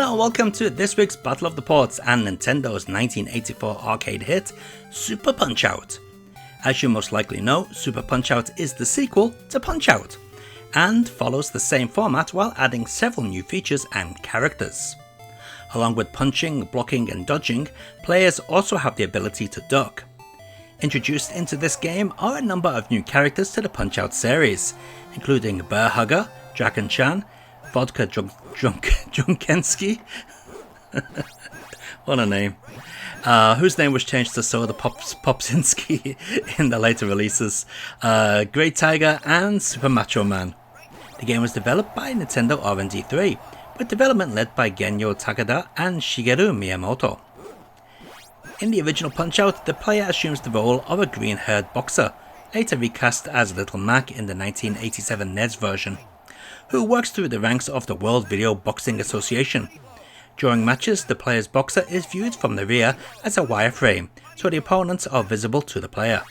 Hello and welcome to this week's Battle of the Ports and Nintendo's 1984 arcade hit, Super Punch-Out! As you most likely know, Super Punch-Out is the sequel to Punch-Out! And follows the same format while adding several new features and characters. Along with punching, blocking and dodging, players also have the ability to duck. Introduced into this game are a number of new characters to the Punch-Out series, including Bear Hugger, Dragon-chan, Vodka Drunkensky, what a name, whose name was changed to Soda Popsinski in the later releases, Great Tiger and Super Macho Man. The game was developed by Nintendo R&D 3, with development led by Genyo Takeda and Shigeru Miyamoto. In the original Punch-Out, the player assumes the role of a green-haired boxer, later recast as Little Mac in the 1987 NES version, who works through the ranks of the World Video Boxing Association. During matches, the player's boxer is viewed from the rear as a wireframe, so the opponents are visible to the player.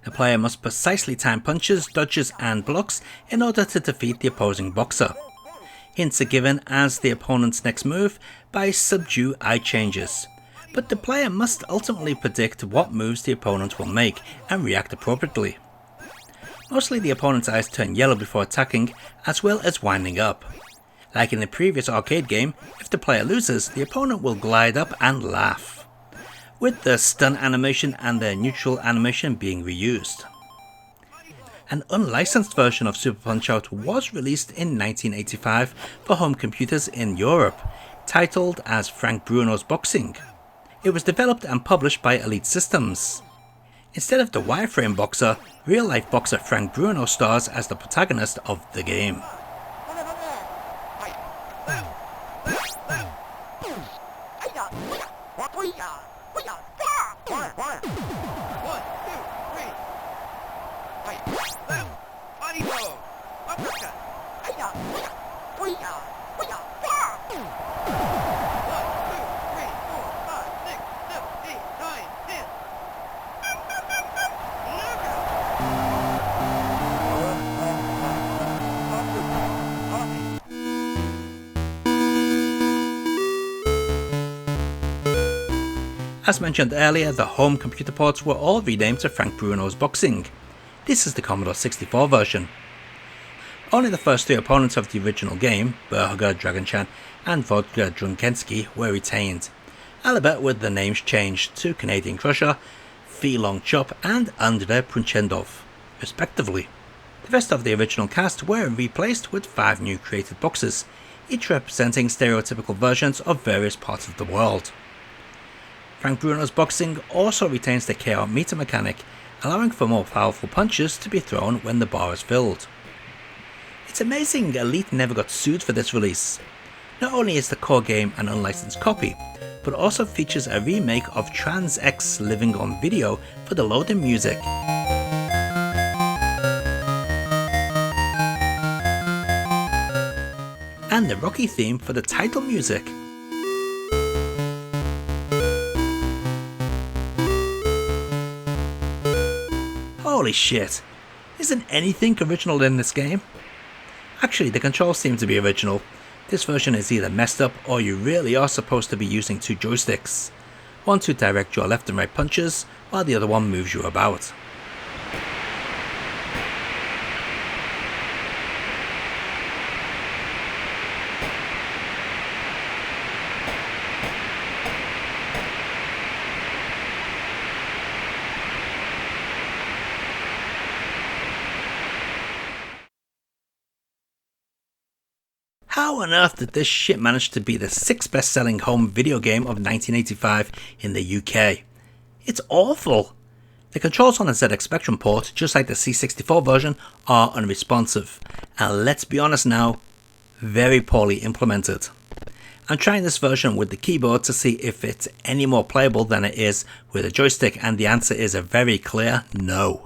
The player must precisely time punches, dodges and blocks in order to defeat the opposing boxer. Hints are given as the opponent's next move by subdue eye changes, but the player must ultimately predict what moves the opponent will make and react appropriately. Mostly the opponent's eyes turn yellow before attacking, as well as winding up. Like in the previous arcade game, if the player loses, the opponent will glide up and laugh, with the stun animation and the neutral animation being reused. An unlicensed version of Super Punch-Out was released in 1985 for home computers in Europe, titled as Frank Bruno's Boxing. It was developed and published by Elite Systems. Instead of the wireframe boxer, real-life boxer Frank Bruno stars as the protagonist of the game. As mentioned earlier, the home computer ports were all renamed to Frank Bruno's Boxing. This is the Commodore 64 version. Only the first three opponents of the original game, Burger, Dragon-chan and Vodka Drunkensky, were retained, albeit with the names changed to Canadian Crusher, Fee Long Chop and Andrei Prunchendov, respectively. The rest of the original cast were replaced with 5 new created boxes, each representing stereotypical versions of various parts of the world. Frank Bruno's Boxing also retains the KO meter mechanic, allowing for more powerful punches to be thrown when the bar is filled. It's amazing Elite never got sued for this release. Not only is the core game an unlicensed copy, but also features a remake of Trans X Living on Video for the loading music. And the Rocky theme for the title music. Holy shit, isn't anything original in this game? Actually, the controls seem to be original. This version is either messed up or you really are supposed to be using 2 joysticks. One to direct your left and right punches, while the other one moves you about. How on earth did this shit manage to be the 6th best-selling home video game of 1985 in the UK? It's awful! The controls on the ZX Spectrum port, just like the C64 version, are unresponsive, and let's be honest now, very poorly implemented. I'm trying this version with the keyboard to see if it's any more playable than it is with a joystick, and the answer is a very clear no.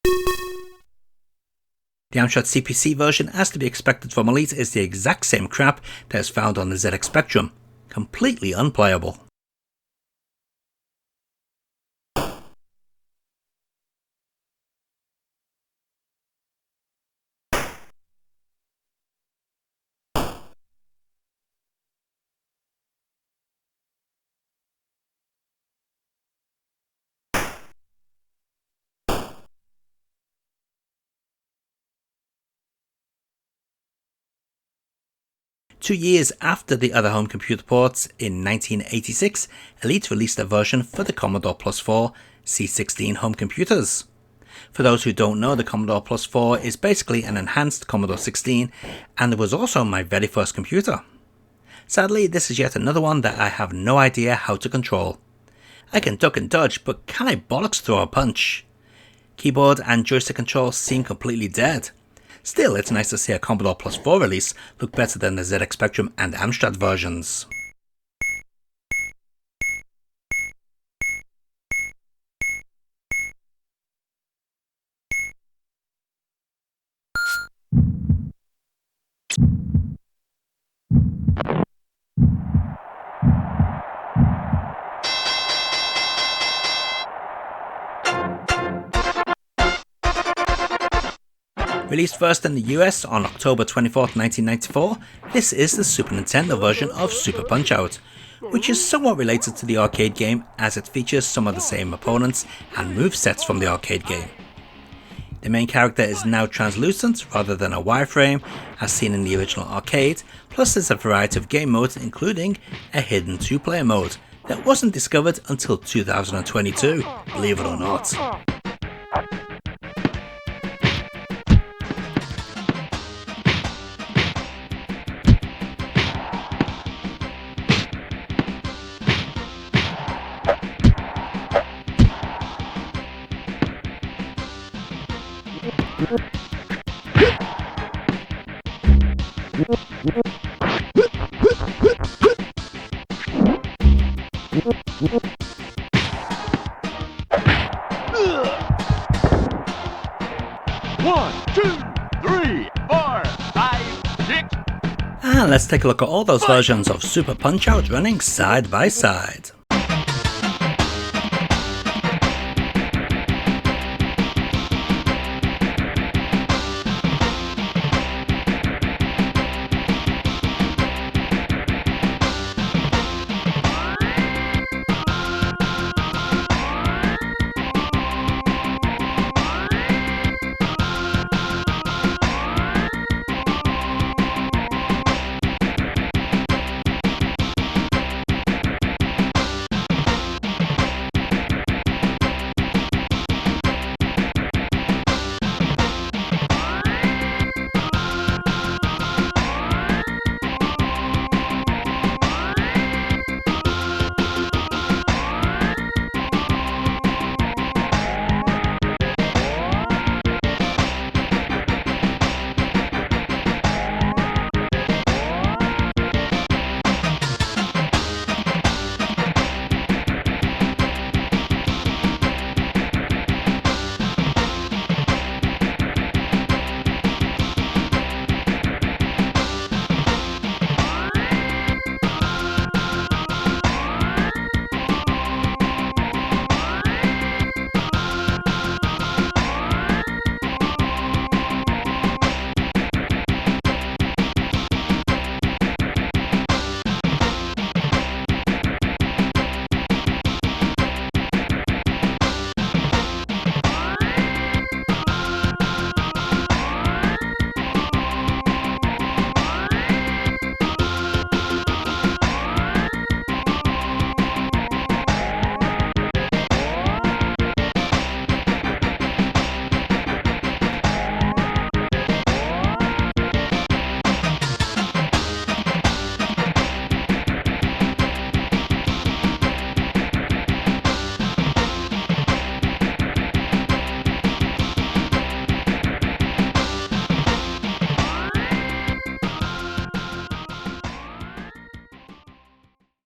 The Amstrad CPC version, as to be expected from Elite, is the exact same crap that is found on the ZX Spectrum. Completely unplayable. Two years after the other home computer ports, in 1986, Elite released a version for the Commodore Plus 4 C16 home computers. For those who don't know, the Commodore Plus 4 is basically an enhanced Commodore 16, and it was also my very first computer. Sadly, this is yet another one that I have no idea how to control. I can duck and dodge, but can I bollocks throw a punch? Keyboard and joystick controls seem completely dead. Still, it's nice to see a Commodore Plus 4 release look better than the ZX Spectrum and Amstrad versions. Released first in the US on October 24th, 1994, this is the Super Nintendo version of Super Punch Out, which is somewhat related to the arcade game as it features some of the same opponents and movesets from the arcade game. The main character is now translucent rather than a wireframe as seen in the original arcade, plus there's a variety of game modes including a hidden 2-player mode that wasn't discovered until 2022, believe it or not. And let's take a look at all those versions of Super Punch Out running side by side.